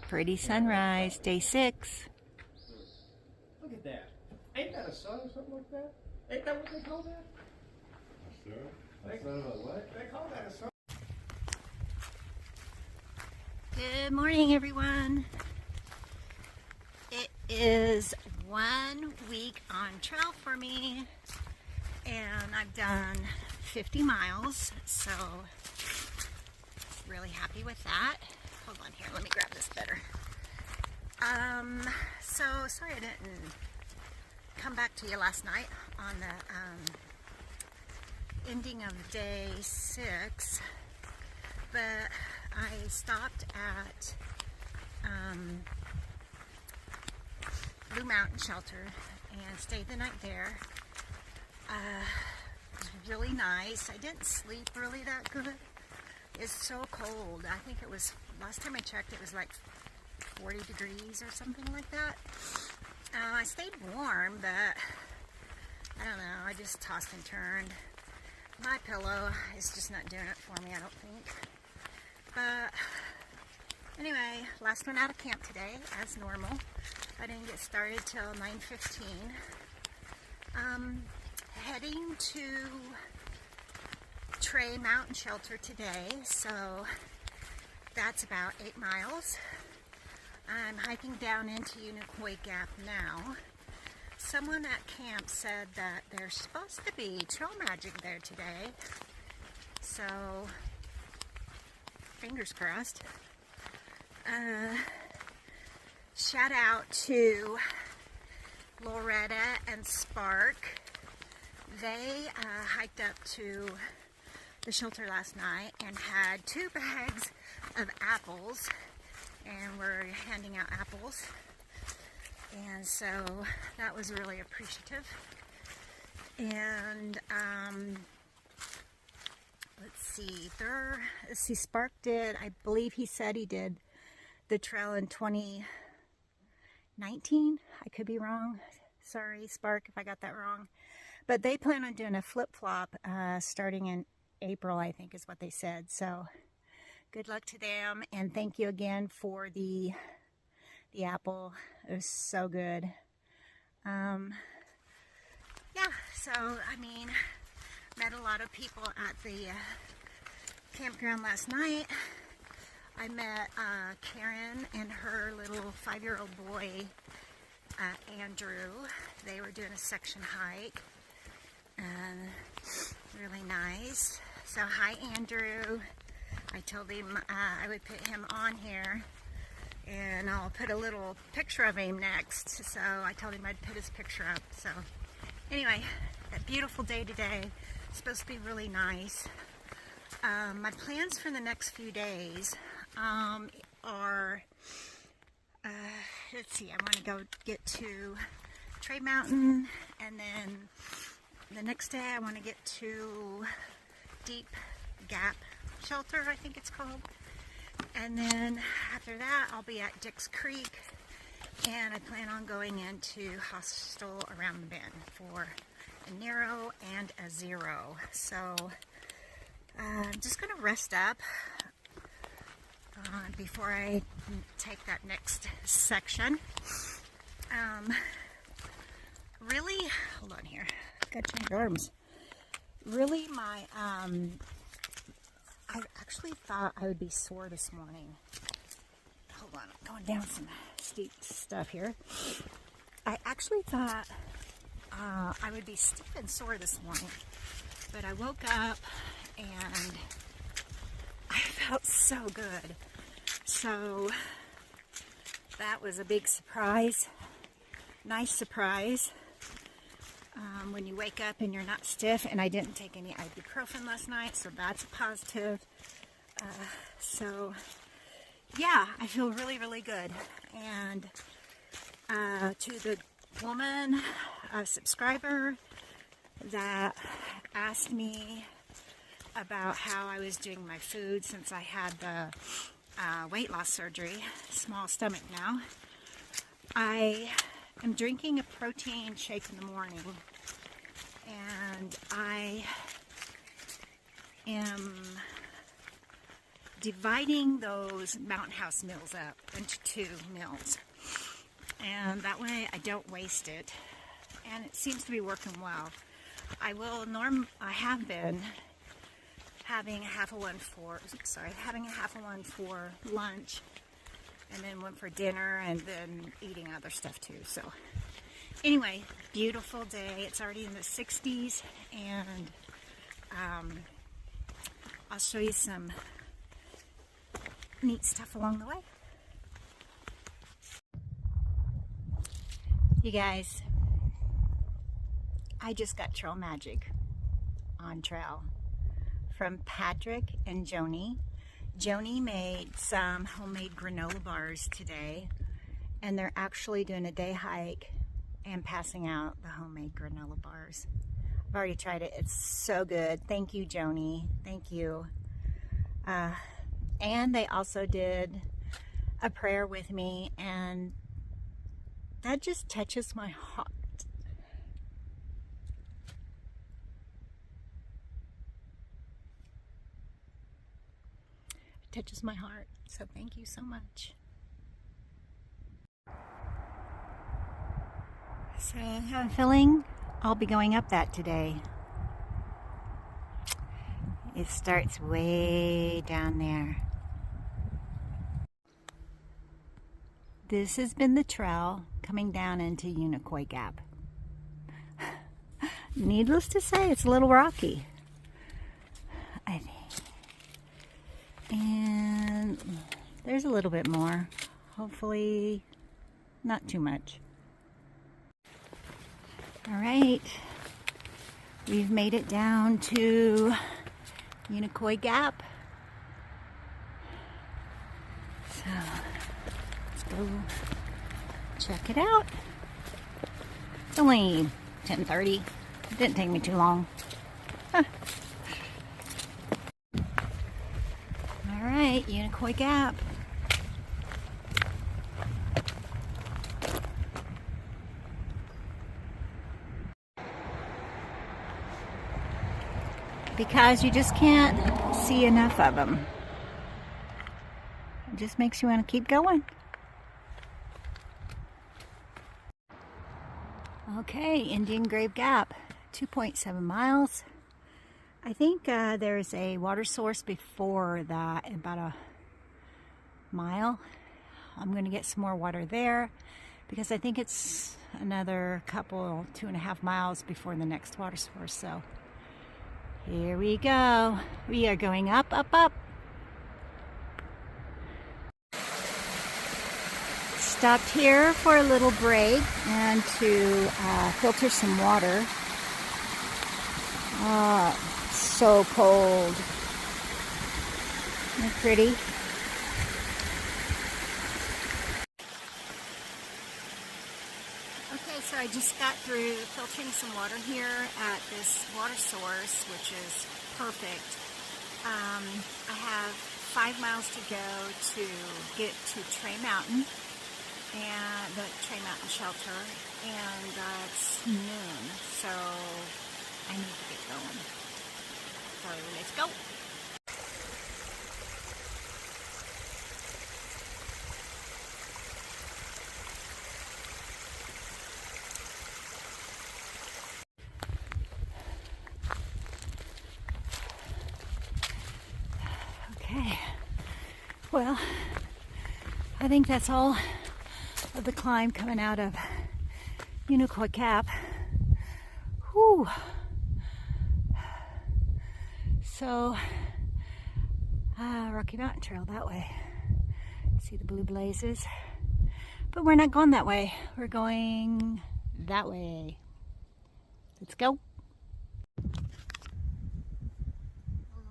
Pretty sunrise, day 6. Look at that. Ain't that a sun or something like that? Ain't that what they call that? They call that a sun. Good morning, everyone. It is 1 week on trail for me, and I've done 50 miles, so really happy with that. Hold on here, let me grab this better. So sorry I didn't come back to you last night on the ending of day 6, but I stopped at Blue Mountain Shelter and stayed the night there. It was really nice. I didn't sleep really that good. It's so cold. I think it was, last time I checked, it was like 40 degrees or something like that. I stayed warm, but I don't know, I just tossed and turned. My pillow is just not doing it for me, I don't think. But anyway, last one out of camp today, as normal. I didn't get started till 9:15. Heading to Thru Mountain Shelter today, so that's about 8 miles. I'm hiking down into Unicoi Gap now. Someone at camp said that there's supposed to be trail magic there today, so fingers crossed. Shout out to Loretta and Spark. They hiked up to the shelter last night and had 2 bags of apples, and we're handing out apples, and so that was really appreciative. And let's see, Spark did, I believe he said he did the trail in 2019. I could be wrong. Sorry, Spark, if I got that wrong. But they plan on doing a flip-flop starting in April, I think is what they said. So good luck to them, and thank you again for the apple. It was so good. Yeah, so I mean, met a lot of people at the campground last night. I met Karen and her little 5-year-old boy, Andrew. They were doing a section hike, and really nice. So hi, Andrew. I told him I would put him on here, and I'll put a little picture of him next. So I told him I'd put his picture up. So anyway, a beautiful day today. It's supposed to be really nice. My plans for the next few days are, let's see, I want to go get to Thru Mountain, and then the next day I want to get to Deep Gap Shelter, I think it's called. And then after that, I'll be at Dix Creek, and I plan on going into Hostel Around the Bend for a Nero and a Zero. So I'm just going to rest up before I take that next section. Really, hold on here, got to change arms. Really, I actually thought I would be sore this morning. Hold on, I'm going down some steep stuff here. I actually thought I would be stiff and sore this morning, but I woke up and I felt so good. So that was a big surprise. Nice surprise. When you wake up and you're not stiff, and I didn't take any ibuprofen last night, so that's a positive. So yeah, I feel really, really good. And to the woman, a subscriber that asked me about how I was doing my food since I had the weight loss surgery, small stomach now, I am drinking a protein shake in the morning, and I am dividing those Mountain House meals up into 2 meals. And that way I don't waste it. And it seems to be working well. I have been having half of one for lunch, and then one for dinner, and then eating other stuff too. So anyway, beautiful day. It's already in the 60s, and I'll show you some neat stuff along the way. You guys, I just got trail magic on trail from Patrick and Joni. Joni made some homemade granola bars today, and they're actually doing a day hike and passing out the homemade granola bars. I've already tried it. It's so good. Thank you, Joni. Thank you. And they also did a prayer with me, and that just touches my heart. It touches my heart. So thank you so much. So I have a feeling I'll be going up that today. It starts way down there. This has been the trail coming down into Unicoi Gap. Needless to say, it's a little rocky, I think. And there's a little bit more. Hopefully not too much. All right, we've made it down to Unicoi Gap. So let's go check it out. It's only 10:30. It didn't take me too long. Huh. All right, Unicoi Gap. Because you just can't see enough of them. It just makes you want to keep going. Okay, Indian Grave Gap, 2.7 miles. I think there's a water source before that, about a mile. I'm going to get some more water there because I think it's another couple, 2.5 miles before the next water source. So here we go. We are going up, up, up. Stopped here for a little break and to filter some water. So cold. Isn't it pretty? Okay, so I just got through filtering some water here at this water source, which is perfect. I have 5 miles to go to get to Trey Mountain, and the Trey Mountain Shelter, and it's noon, so I need to get going. So let's go. Okay, well, I think that's all of the climb coming out of Unicoi Gap. Whew. So, Rocky Mountain Trail that way. See the blue blazes. But we're not going that way. We're going that way. Let's go.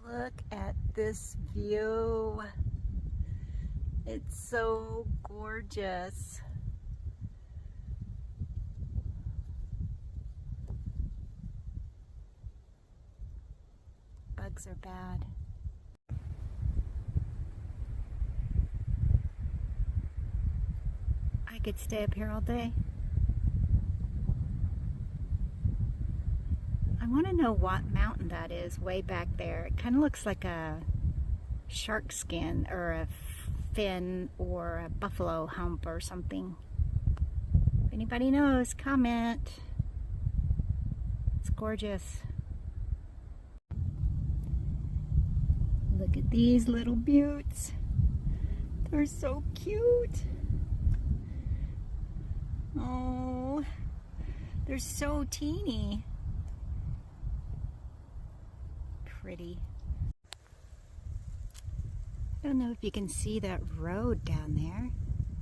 Look at this view. It's so gorgeous. Bugs are bad. I could stay up here all day. I want to know what mountain that is way back there. It kind of looks like a shark skin or a fin or a buffalo hump or something. If anybody knows, comment. It's gorgeous. Look at these little buttes. They're so cute. Oh, they're so teeny. Pretty. I don't know if you can see that road down there.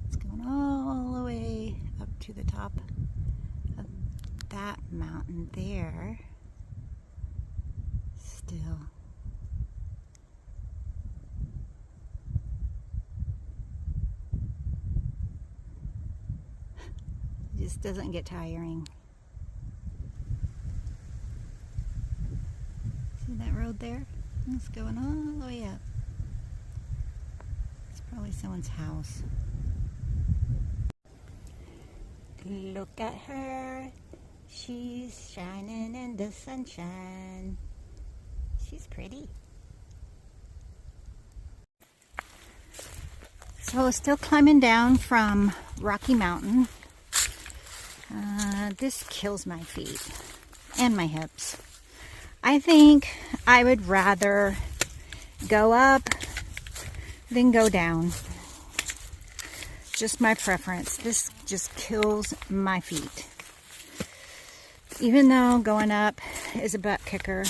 It's going all the way up to the top of that mountain there. Still. It just doesn't get tiring. See that road there? It's going all the way up. It's probably someone's house. Look at her. She's shining in the sunshine. She's pretty. So still climbing down from Rocky Mountain. This kills my feet and my hips. I think I would rather go up than go down. Just my preference. This just kills my feet. Even though going up is a butt kicker,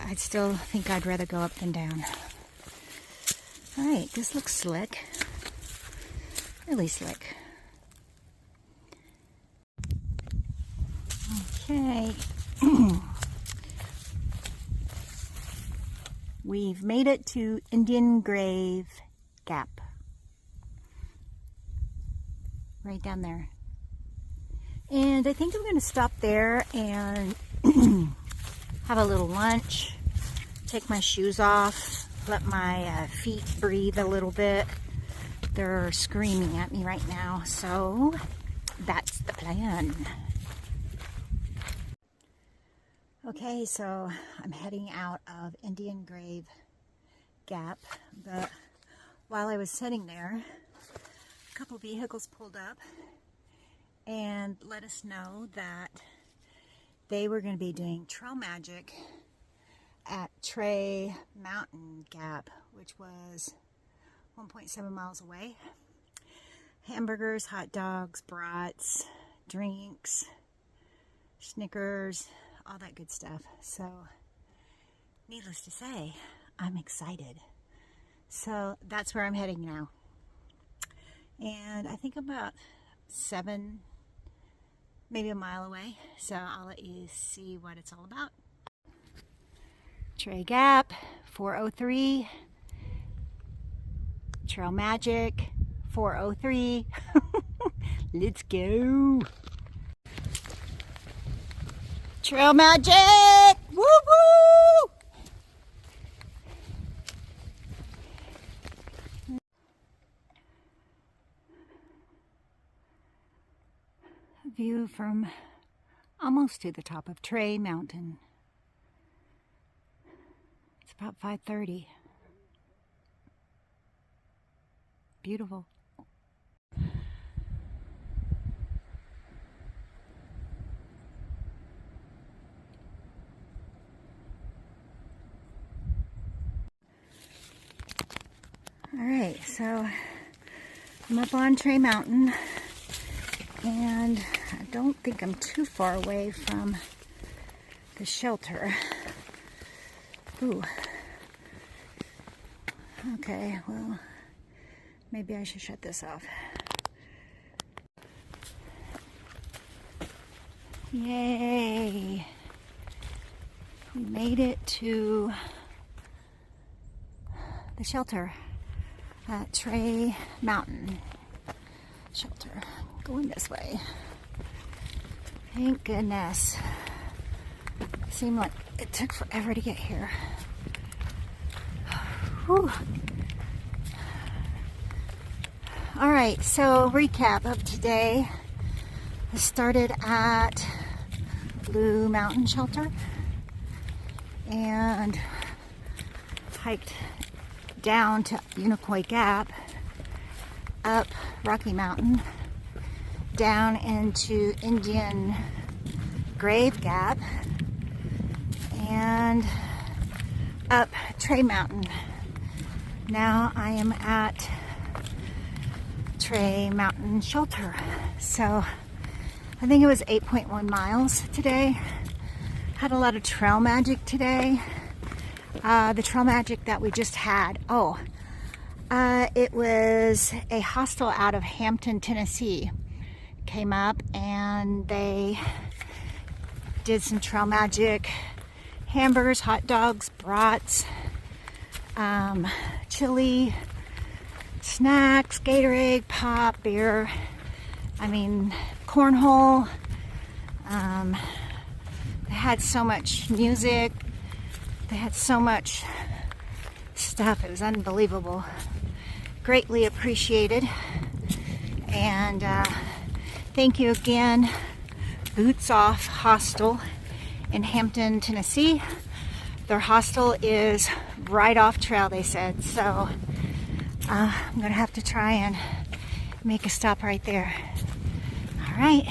I still think I'd rather go up than down. Alright, this looks slick. Really slick. Okay. We've made it to Indian Grave Gap. Right down there. And I think I'm going to stop there and have a little lunch, take my shoes off, let my feet breathe a little bit. They're screaming at me right now, so that's the plan. Okay, so I'm heading out of Indian Grave Gap, but while I was sitting there, a couple vehicles pulled up and let us know that they were going to be doing trail magic at Trey Mountain Gap, which was 1.7 miles away. Hamburgers, hot dogs, brats, drinks, Snickers, all that good stuff. So, needless to say, I'm excited. So, that's where I'm heading now. And I think about 7, maybe a mile away. So, I'll let you see what it's all about. Trey Gap, 403. Trail Magic, 403. Let's go. Trail Magic! Woo woo! View from almost to the top of Trey Mountain. It's about 5:30. Beautiful. Alright, so I'm up on Trey Mountain and I don't think I'm too far away from the shelter. Ooh. Okay, well, maybe I should shut this off. Yay! We made it to the shelter at Trey Mountain Shelter. Going this way. Thank goodness. Seemed like it took forever to get here. Whew. Alright, so recap of today. I started at Blue Mountain Shelter and hiked down to Unicoi Gap, up Rocky Mountain, down into Indian Grave Gap, and up Trey Mountain. Now I am at Trey Mountain Shelter. So I think it was 8.1 miles today. Had a lot of trail magic today. The trail magic that we just had. It was a hostel out of Hampton, Tennessee. Came up and they did some trail magic. Hamburgers, hot dogs, brats, chili, snacks, Gatorade, pop, beer. I mean, cornhole. They had so much music. They had so much stuff. It was unbelievable. Greatly appreciated. And thank you again, Boots Off Hostel in Hampton, Tennessee. Their hostel is right off trail, they said. So I'm gonna have to try and make a stop right there. All right.